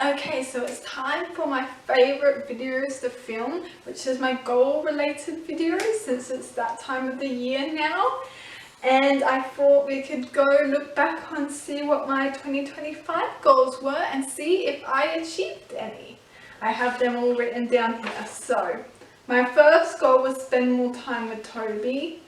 Okay, so it's time for my favorite videos to film, which is my goal related videos since it's that time of the year now. And I thought we could go look back and see what my 2025 goals were and see if I achieved any. I have them all written down here. So my first goal was spend more time with Toby.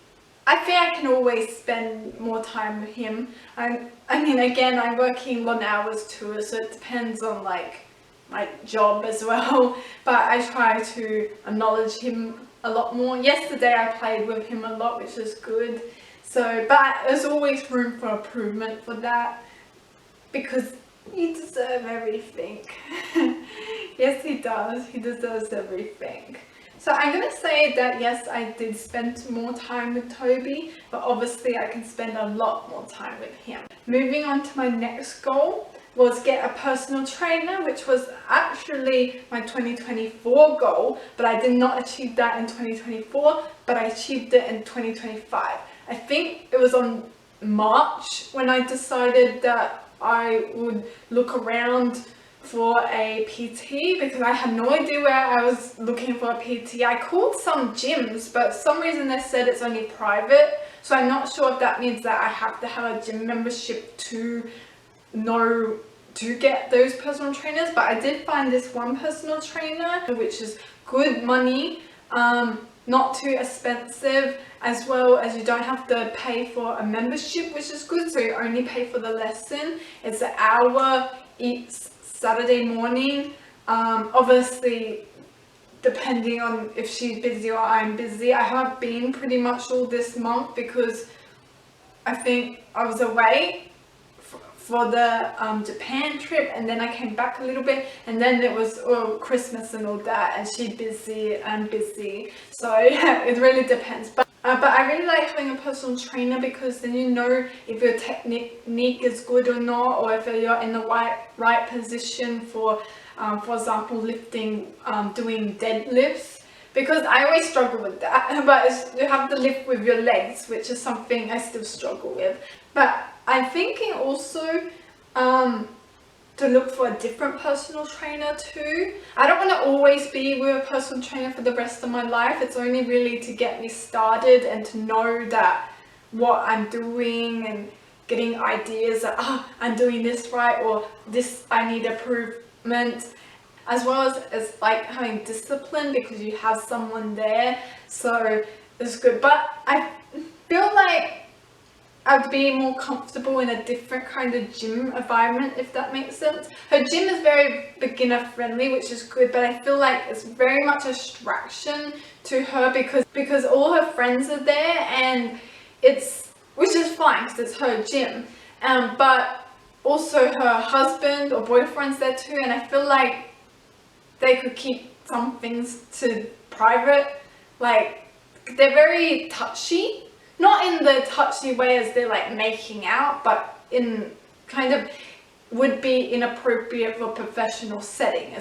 I think I can always spend more time with him. I mean, again, I'm working long hours too, so it depends on like my job as well. But I try to acknowledge him a lot more. Yesterday I played with him a lot, which is good. So, but there's always room for improvement for that because he deserves everything. Yes, he does. He deserves everything. So I'm going to say that yes, I did spend more time with Toby, but obviously I can spend a lot more time with him. Moving on to my next goal was get a personal trainer, which was actually my 2024 goal, but I did not achieve that in 2024, but I achieved it in 2025. I think it was on March when I decided that I would look around for a PT because I had no idea where I was looking for a PT. I called some gyms, but for some reason they said it's only private, so I'm not sure if that means that I have to have a gym membership to get those personal trainers. But I did find this one personal trainer which is good money, not too expensive, as well as you don't have to pay for a membership, which is good, so you only pay for the lesson. It's an hour each Saturday morning. Obviously depending on if she's busy or I'm busy. I haven't been pretty much all this month because I think I was away for the Japan trip, and then I came back a little bit, and then it was Christmas and all that, and she's busy and busy, so yeah, it really depends. But I really like having a personal trainer because then you know if your technique is good or not, or if you're in the right position for example, lifting, doing deadlifts. Because I always struggle with that, but you have to lift with your legs, which is something I still struggle with. But I'm thinking also to look for a different personal trainer too. I don't want to always be with a personal trainer for the rest of my life. It's only really to get me started and to know that what I'm doing and getting ideas that I'm doing this right, or this I need improvement, as well as like having discipline because you have someone there, so it's good. But I feel like I'd be more comfortable in a different kind of gym environment, if that makes sense. Her gym is very beginner friendly, which is good, but I feel like it's very much a distraction to her because all her friends are there, and which is fine because it's her gym, but also her husband or boyfriend's there too, and I feel like they could keep some things to private. Like, they're very touchy. Not in the touchy way as they're like making out, but in kind of would be inappropriate for professional setting.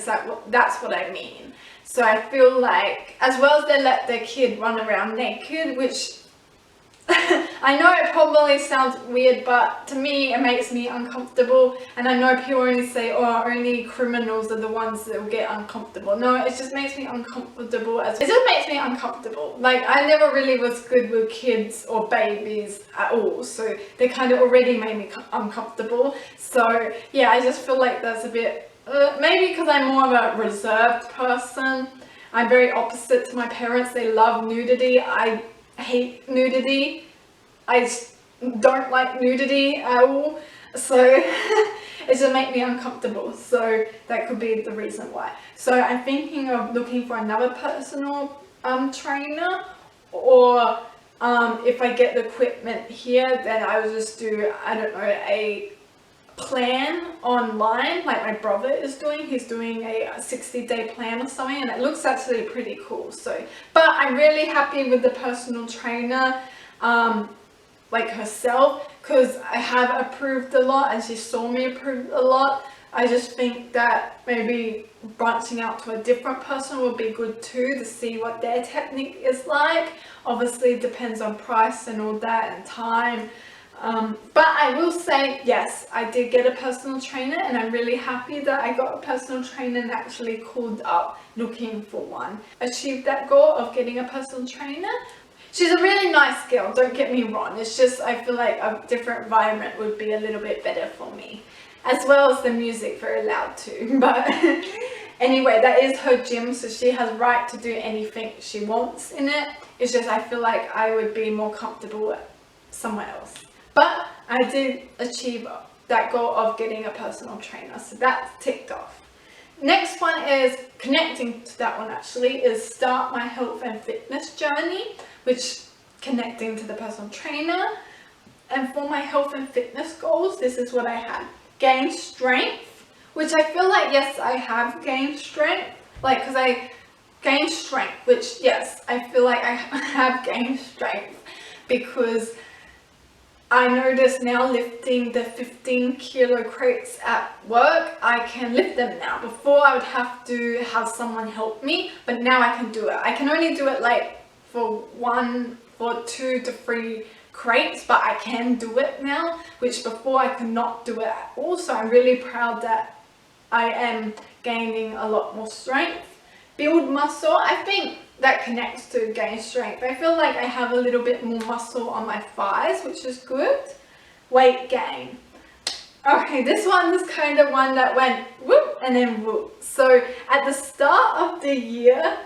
That's what I mean. So I feel like, as well as they let their kid run around naked, which I know it probably sounds weird, but to me it makes me uncomfortable. And I know people only say, oh, only criminals are the ones that will get uncomfortable. No, it just makes me uncomfortable. It just makes me uncomfortable. Like, I never really was good with kids or babies at all, so they kind of already made me uncomfortable. So yeah, I just feel like that's a bit, maybe because I'm more of a reserved person. I'm very opposite to my parents. They love nudity. I hate nudity. I don't like nudity at all, so it just makes me uncomfortable. So that could be the reason why. So I'm thinking of looking for another personal trainer, or if I get the equipment here, then I will just do, I don't know, a plan online like my brother is doing. He's doing a 60-day plan or something, and it looks actually pretty cool. So, but I'm really happy with the personal trainer, like herself, because I have improved a lot and she saw me improve a lot. I just think that maybe branching out to a different person would be good too, to see what their technique is like. Obviously it depends on price and all that, and time. But I will say, yes, I did get a personal trainer, and I'm really happy that I got a personal trainer and actually called up looking for one. Achieved that goal of getting a personal trainer. She's a really nice girl, don't get me wrong. It's just I feel like a different environment would be a little bit better for me. As well as the music, very loud too. But anyway, that is her gym, so she has right to do anything she wants in it. It's just I feel like I would be more comfortable somewhere else. But I did achieve that goal of getting a personal trainer, so that's ticked off. Next one is connecting to that one actually, is start my health and fitness journey, which connecting to the personal trainer. And for my health and fitness goals, this is what I had. Gain strength, which I feel like, yes, I have gained strength. Like, because I gained strength, which, yes, I feel like I have gained strength because I notice now lifting the 15 kilo crates at work, I can lift them now. Before I would have to have someone help me, but now I can do it. I can only do it like for 2 to 3 crates, but I can do it now, which before I could not do it at all. So I'm really proud that I am gaining a lot more strength. Build muscle, I think that connects to gain strength. I feel like I have a little bit more muscle on my thighs, which is good. Weight gain. Okay, this one is kind of one that went whoop and then whoop. So at the start of the year,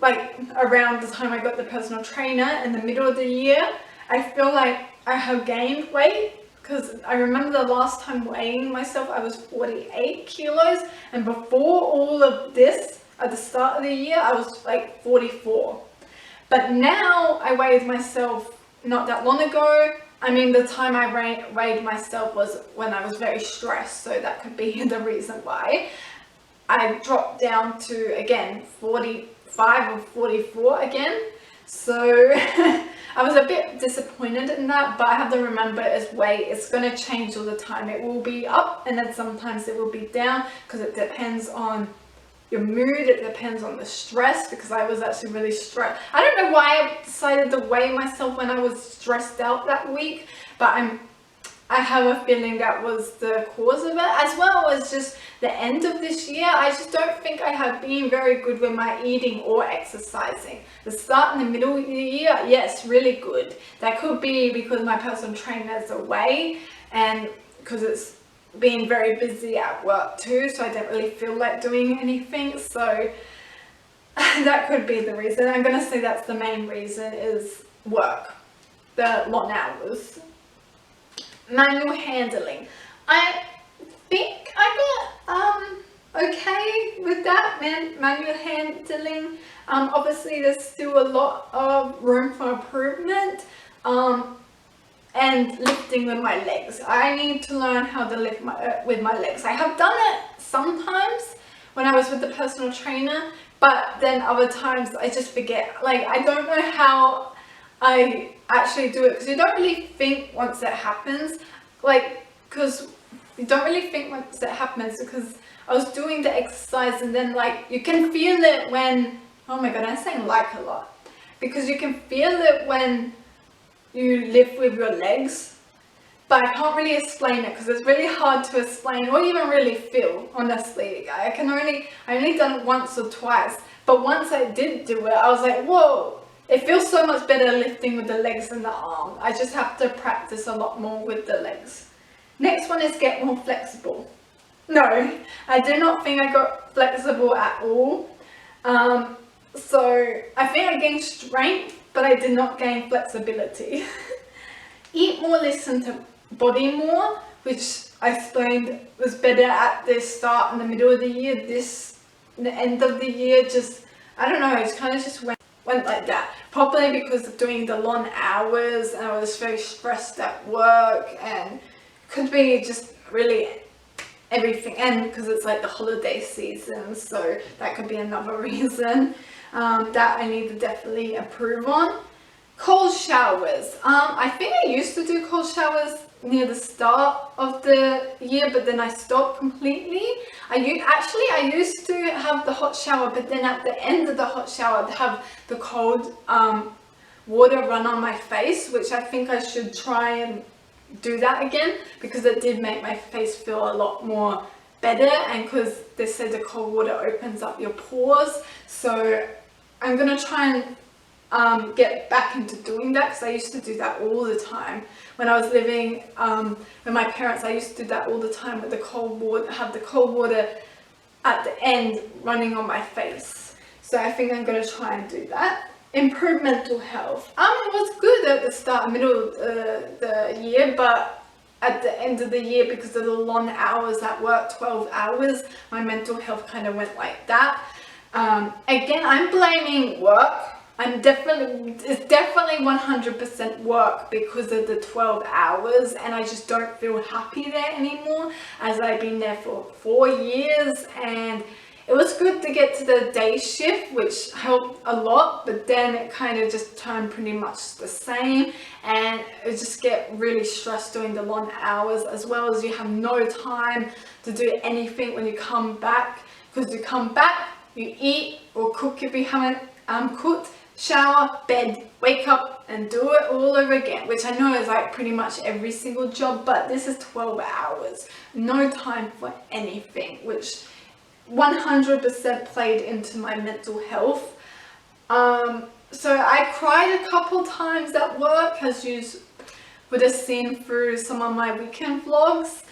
like around the time I got the personal trainer in the middle of the year, I feel like I have gained weight. Because I remember the last time weighing myself, I was 48 kilos. And before all of this, at the start of the year, I was like 44. But now I weighed myself not that long ago. I mean, the time I weighed myself was when I was very stressed. So that could be the reason why. I dropped down to, again, 45 or 44 again. So I was a bit disappointed in that, but I have to remember as weight, it's going to change all the time. It will be up and then sometimes it will be down because it depends on your mood, it depends on the stress, because I was actually really stressed. I don't know why I decided to weigh myself when I was stressed out that week, but I have a feeling that was the cause of it, as well as just the end of this year. I just don't think I have been very good with my eating or exercising. The start and the middle of the year, yes, really good. That could be because my personal trainer is away and because it's been very busy at work too, so I don't really feel like doing anything. So that could be the reason. I'm going to say that's the main reason, is work, the long hours. Manual handling. I think I got okay with that, manual handling. Obviously there's still a lot of room for improvement. And lifting with my legs. I need to learn how to lift with my legs. I have done it sometimes when I was with the personal trainer, but then other times I just forget. Like, I don't know how I actually do it, because you don't really think once it happens, like, because you don't really think once it happens, because I was doing the exercise and then, like, you can feel it when, oh my god, I'm saying like a lot, because you can feel it when you lift with your legs, but I can't really explain it because it's really hard to explain or even really feel, honestly. I only done it once or twice, but once I did do it, I was like, whoa, it feels so much better lifting with the legs than the arm. I just have to practice a lot more with the legs. Next one is get more flexible. No, I do not think I got flexible at all. So I think I gained strength, but I did not gain flexibility. Eat more, listen to body more, which I explained was better at the start and the middle of the year. The end of the year, just, I don't know, it kind of just went like that. Probably because of doing the long hours and I was very stressed at work, and could be just really everything, and because it's like the holiday season, so that could be another reason that I need to definitely improve on. Cold showers. I think I used to do cold showers near the start of the year, but then I stopped completely. I used to have the hot shower, but then at the end of the hot shower I'd have the cold water run on my face, which I think I should try and do that again, because it did make my face feel a lot more better, and because they said the cold water opens up your pores. So I'm gonna try and get back into doing that, because I used to do that all the time when I was living with my parents. I used to do that all the time with the cold water, have the cold water at the end running on my face. So I think I'm going to try and do that. Improve mental health. It was good at the start, middle of the year, but at the end of the year, because of the long hours at work, 12 hours, my mental health kind of went like that. Again, I'm blaming work. It's definitely 100% work because of the 12 hours, and I just don't feel happy there anymore, as I've been there for 4 years. And it was good to get to the day shift, which helped a lot, but then it kind of just turned pretty much the same, and it just get really stressed doing the long hours, as well as you have no time to do anything when you come back, because you come back, you eat or cook if you haven't cooked, shower, bed, wake up and do it all over again, which I know is like pretty much every single job, but this is 12 hours, no time for anything, which 100% played into my mental health. So I cried a couple times at work, as you would have seen through some of my weekend vlogs,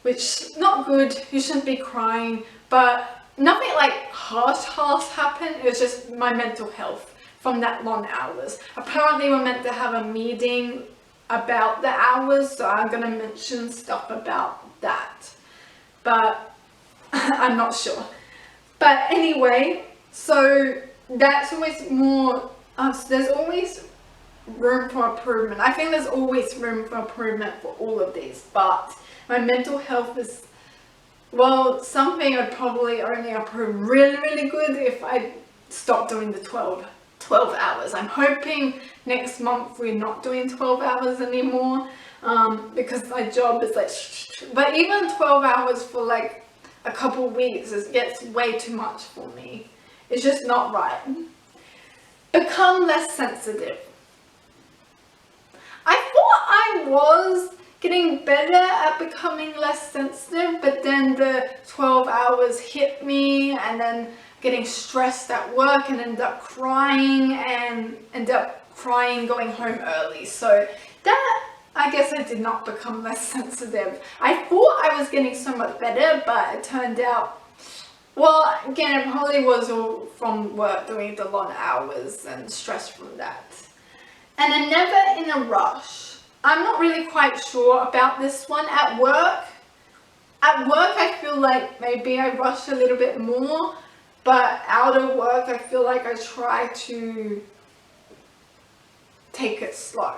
which not good. You shouldn't be crying, but nothing like harsh happened. It was just my mental health from that long hours. Apparently we're meant to have a meeting about the hours, so I'm going to mention stuff about that, but I'm not sure. But anyway, so that's always more, so there's always room for improvement. I think there's always room for improvement for all of these, but my mental health is, well, something I'd probably only improve really good if I stopped doing the 12 hours. I'm hoping next month we're not doing 12 hours anymore, because my job is like, but even 12 hours for like a couple weeks, it gets way too much for me. It's just not right. Become less sensitive. I thought I was getting better at becoming less sensitive, but then the 12 hours hit me, and then getting stressed at work, and end up crying going home early. So that, I guess I did not become less sensitive. I thought I was getting so much better, but it turned out, well, again, it probably was all from work, doing the long hours and stress from that. And I'm never in a rush. I'm not really quite sure about this one. At work, I feel like maybe I rush a little bit more, but out of work, I feel like I try to take it slow,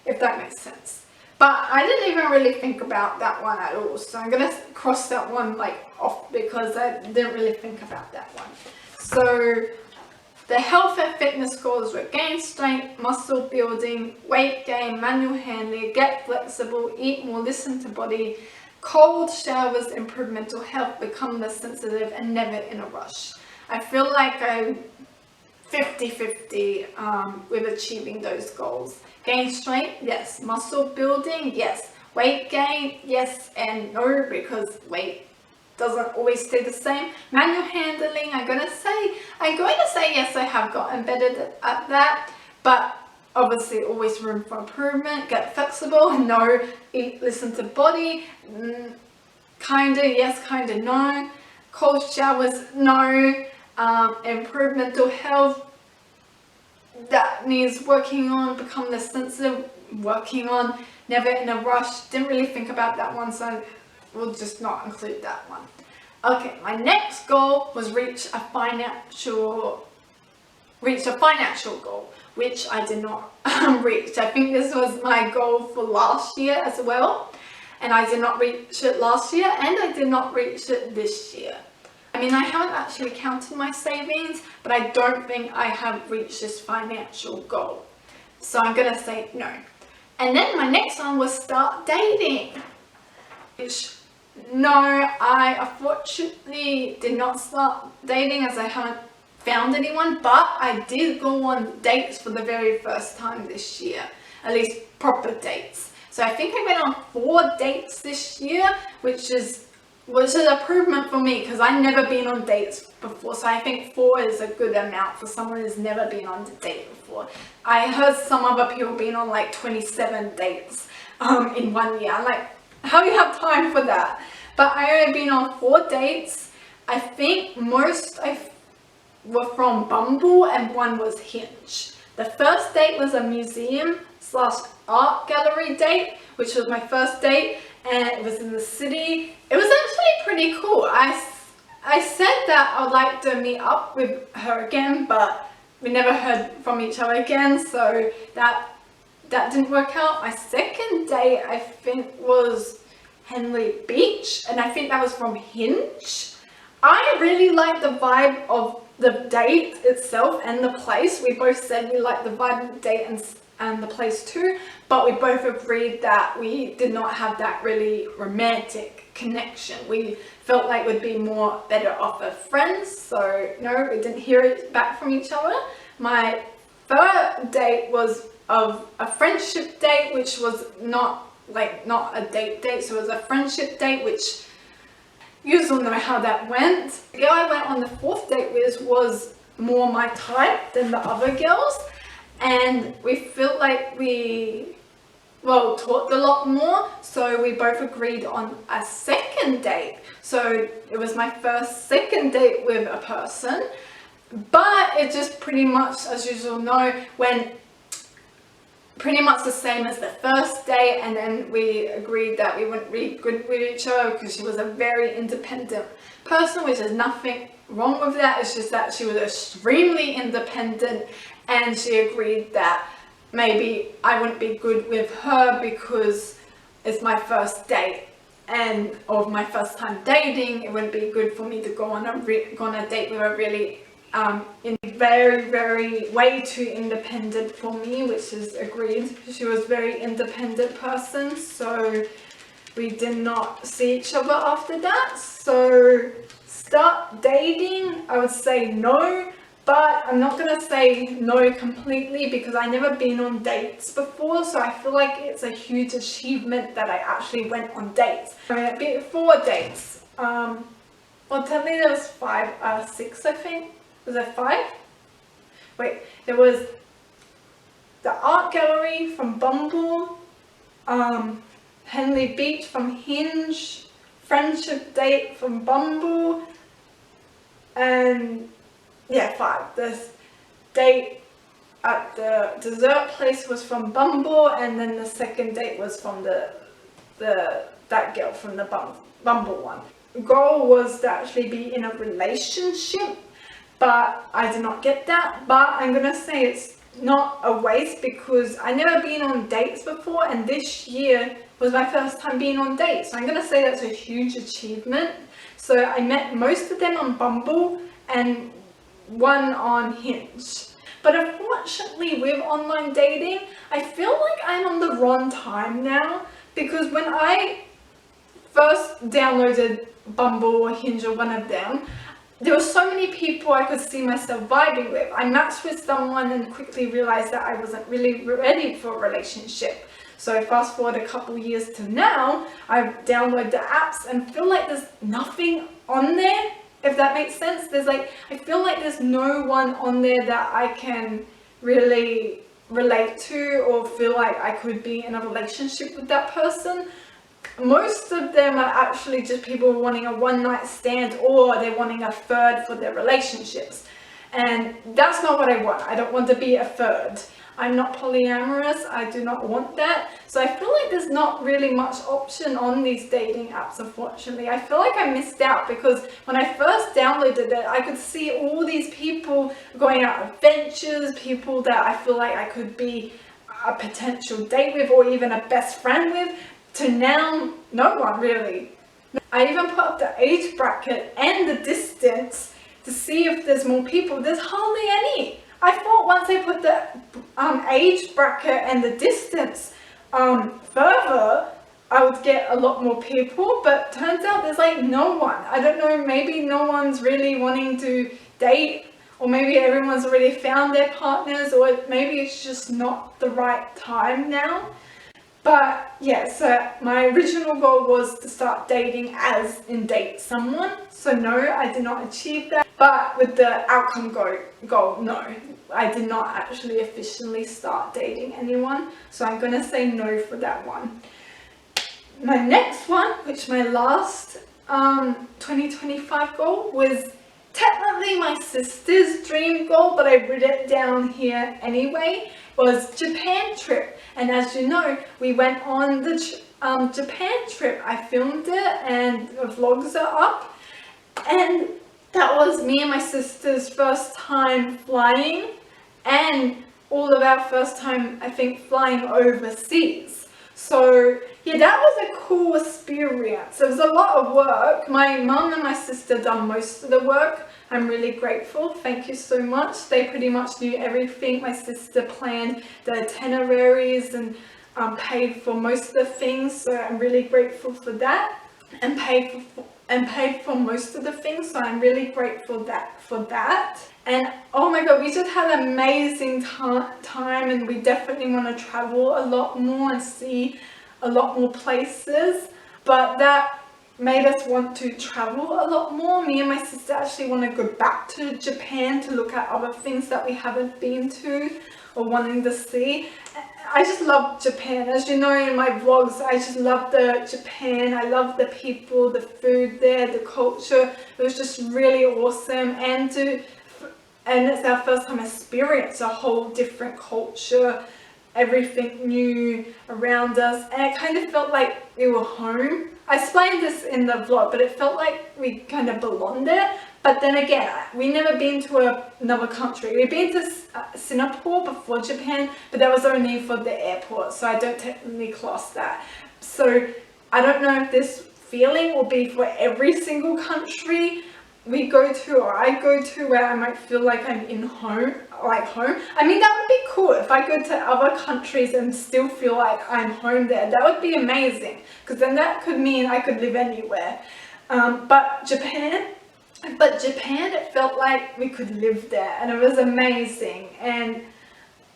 if that makes sense. But I didn't even really think about that one at all, so I'm gonna cross that one like off, because I didn't really think about that one. So the health and fitness goals were gain strength, muscle building, weight gain, manual handling, get flexible, eat more, listen to body, cold showers, improve mental health, become less sensitive, and never in a rush. I feel like I'm 50-50 with achieving those goals. Gain strength, yes. Muscle building, yes. Weight gain, yes and no, because weight doesn't always stay the same. Manual handling, I'm going to say yes, I have gotten better at that, but obviously always room for improvement. Get flexible, no. Eat, listen to body, kinda yes, kinda no. Cold showers, no. Improve mental health, that needs working on. Become less sensitive, working on. Never in a rush, didn't really think about that one, so we'll just not include that one. Okay, my next goal was reach a financial goal, which I did not reach. I think this was my goal for last year as well, and I did not reach it last year, and I did not reach it this year. I mean, I haven't actually counted my savings, but I don't think I have reached this financial goal. So I'm gonna say no. And then my next one was start dating, which no, I unfortunately did not start dating, as I haven't found anyone, but I did go on dates for the very first time this year, at least proper dates. So I think I went on 4 dates this year, which is an improvement for me because I've never been on dates before. So I think 4 is a good amount for someone who's never been on a date before. I heard some other people being on like 27 dates in 1 year. I'm like, how do you have time for that? But I only been on 4 dates. I think most were from Bumble and 1 was Hinge. The first date was a museum/art gallery date, which was my first date, and it was in the city. It was actually pretty cool. I said that I would like to meet up with her again, but we never heard from each other again, so that didn't work out. My second date, I think, was Henley Beach, and I think that was from Hinge. I really liked the vibe of the date itself and the place. We both said we liked the vibe of the date and the place too, but we both agreed that we did not have that really romantic connection. We felt like we'd be better off as friends, so no, we didn't hear it back from each other. My third date was of a friendship date, which was not a date, so it was a friendship date, which you all know how that went. The girl I went on the 4th date with was more my type than the other girls, and we felt like we talked a lot more, so we both agreed on a second date. So it was my second date with a person, but it just pretty much, as you all know, went pretty much the same as the first date, and then we agreed that we wouldn't be good with each other because she was a very independent person, which is nothing wrong with that. It's just that she was extremely independent, and she agreed that maybe I wouldn't be good with her because it's my first date, and of my first time dating, it wouldn't be good for me to go on a date with a really very way too independent for me, which is agreed. She was a very independent person, so we did not see each other after that. So start dating, I would say no, but I'm not gonna say no completely because I've never been on dates before, so I feel like it's a huge achievement that I actually went on dates. I mean, I been 4 dates. Technically there was 6, I think. Was there 5? Wait, there was the art gallery from Bumble, Henley Beach from Hinge, friendship date from Bumble, and yeah, 5. This date at the dessert place was from Bumble, and then the second date was from that girl from the Bumble one. The goal was to actually be in a relationship, but I did not get that. But I'm gonna say it's not a waste because I never been on dates before, and this year was my first time being on dates. So I'm gonna say that's a huge achievement. So I met most of them on Bumble and 1 on Hinge. But unfortunately with online dating, I feel like I'm on the wrong time now, because when I first downloaded Bumble or Hinge or one of them, there were so many people I could see myself vibing with. I matched with someone and quickly realized that I wasn't really ready for a relationship. So fast forward a couple years to now, I download the apps and feel like there's nothing on there, if that makes sense. I feel like there's no one on there that I can really relate to or feel like I could be in a relationship with that person. Most of them are actually just people wanting a one-night stand, or they're wanting a third for their relationships. And that's not what I want. I don't want to be a third. I'm not polyamorous. I do not want that. So I feel like there's not really much option on these dating apps, unfortunately. I feel like I missed out because when I first downloaded it, I could see all these people going out on adventures, people that I feel like I could be a potential date with or even a best friend with, to now, no one really. I even put up the age bracket and the distance to see if there's more people. There's hardly any. I thought once I put the age bracket and the distance further, I would get a lot more people, but turns out there's like no one. I don't know, maybe no one's really wanting to date or maybe everyone's already found their partners, or maybe it's just not the right time now. But yeah, so my original goal was to start dating as in date someone. So no, I did not achieve that. But with the outcome goal, no, I did not actually officially start dating anyone. So I'm going to say no for that one. My next one, which my last 2025 goal, was technically my sister's dream goal, but I wrote it down here anyway, was Japan trip. And as you know, we went on the Japan trip. I filmed it and the vlogs are up. And that was me and my sister's first time flying, and all of our first time, I think, flying overseas. So yeah, that was a cool experience. It was a lot of work. My mum and my sister done most of the work. I'm really grateful. Thank you so much. They pretty much knew everything. My sister planned the itineraries and paid for most of the things. So I'm really grateful for that, and paid for most of the things. So I'm really grateful for that. And oh my god, we just had an amazing time, and we definitely want to travel a lot more and see a lot more places. But that made us want to travel a lot more. Me and my sister actually want to go back to Japan to look at other things that we haven't been to or wanting to see. I just love Japan. As you know in my vlogs, I just love Japan. I love the people, the food there, the culture. It was just really awesome. And it's our first time experience a whole different culture, everything new around us, and it kind of felt like we were home. I explained this in the vlog, but it felt like we kind of belonged there. But then again, we never been to another country. We've been to Singapore before Japan, but that was only for the airport, so I don't technically class that. So I don't know if this feeling will be for every single country we go to, or I go to, where I might feel like I'm in home, like home. I mean, that would be cool if I go to other countries and still feel like I'm home there. That would be amazing, because then that could mean I could live anywhere. But Japan, it felt like we could live there, and it was amazing. And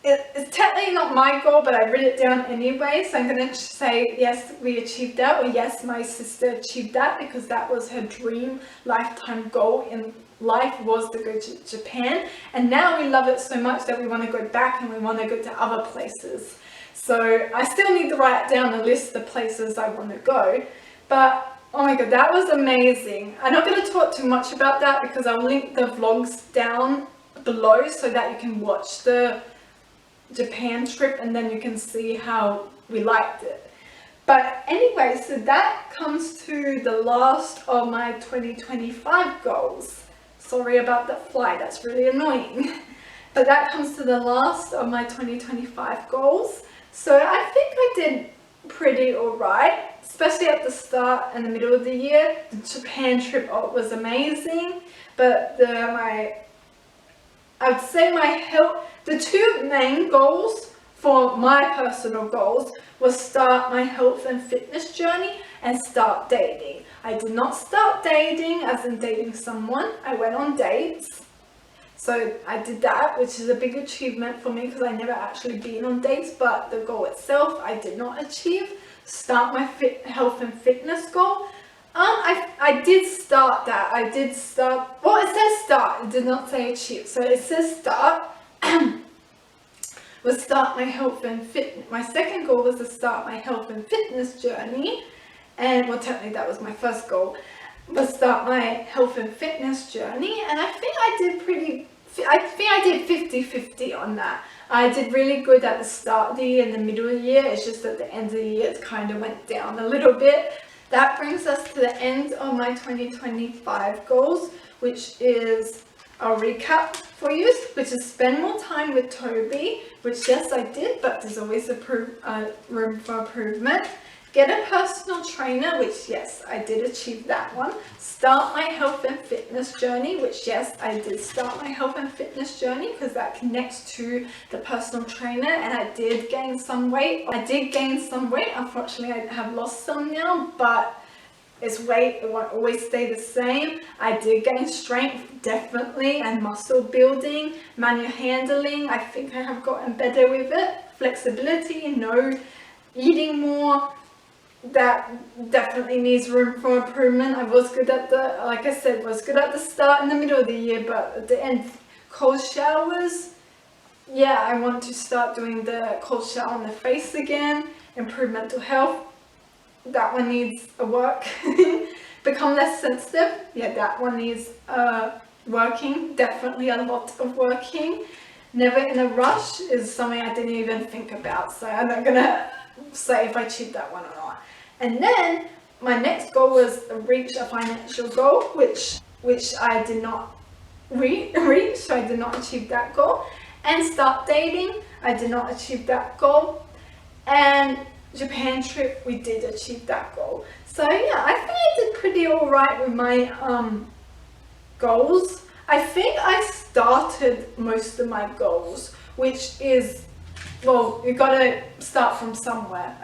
it's technically not my goal, but I wrote it down anyway, so I'm going to say yes, we achieved that, or yes, my sister achieved that, because that was her dream lifetime goal in life, was to go to Japan. And now we love it so much that we want to go back, and we want to go to other places. So I still need to write down a list of places I want to go, but oh my god, that was amazing. I'm not going to talk too much about that, because I'll link the vlogs down below so that you can watch the Japan trip, and then you can see how we liked it. But anyway, so that comes to the last of my 2025 goals. Sorry about that fly, that's really annoying. But that comes to the last of my 2025 goals. So I think I did pretty alright, especially at the start and the middle of the year. The Japan trip was amazing, but I'd say the two main goals for my personal goals was start my health and fitness journey and start dating. I did not start dating as in dating someone. I went on dates. So I did that, which is a big achievement for me, because I never actually been on dates, but the goal itself I did not achieve. Start my health and fitness goal. I did start that. Well, it says start, it did not say achieve. So it says start. Was start my health and fitness. My second goal was to start my health and fitness journey. And well, technically that was my first goal. Was start my health and fitness journey. And I think I did 50-50 on that. I did really good at the start of the year and the middle of the year. It's just at the end of the year it kind of went down a little bit. That brings us to the end of my 2025 goals, which is, I'll recap for you, which is spend more time with Toby, which yes I did, but there's always room for improvement. Get a personal trainer, which yes, I did achieve that one. Start my health and fitness journey, which yes, I did start my health and fitness journey, because that connects to the personal trainer, and I did gain some weight. Unfortunately I have lost some now, but Its weight, it won't always stay the same. I did gain strength, definitely, and muscle building, manual handling. I think I have gotten better with it. Flexibility, no. Eating more, that definitely needs room for improvement. I was good at the, like I said, was good at the start in the middle of the year, but at the end, cold showers, yeah, I want to start doing the cold shower on the face again. Improve mental health, that one needs a work. Become less sensitive, yeah, that one needs working, definitely a lot of working. Never in a rush is something I didn't even think about, so I'm not gonna say if I achieved that one or not. And then my next goal was reach a financial goal, which I did not reach, so I did not achieve that goal. And start dating, I did not achieve that goal. And Japan trip, we did achieve that goal. So yeah, I think I did pretty alright with my goals. I think I started most of my goals, which is, well, you gotta start from somewhere.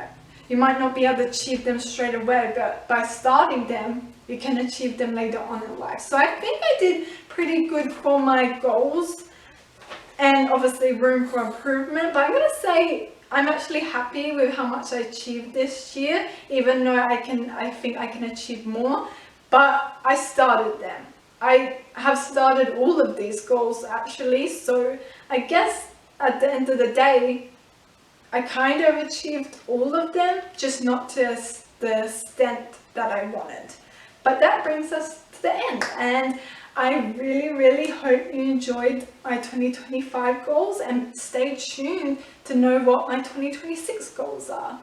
You might not be able to achieve them straight away, but by starting them, you can achieve them later on in life. So I think I did pretty good for my goals, and obviously room for improvement. But I'm gonna say I'm actually happy with how much I achieved this year, even though I think I can achieve more. But I started them. I have started all of these goals actually, so I guess at the end of the day, I kind of achieved all of them, just not to the extent that I wanted. But that brings us to the end, and I really hope you enjoyed my 2025 goals, and stay tuned to know what my 2026 goals are.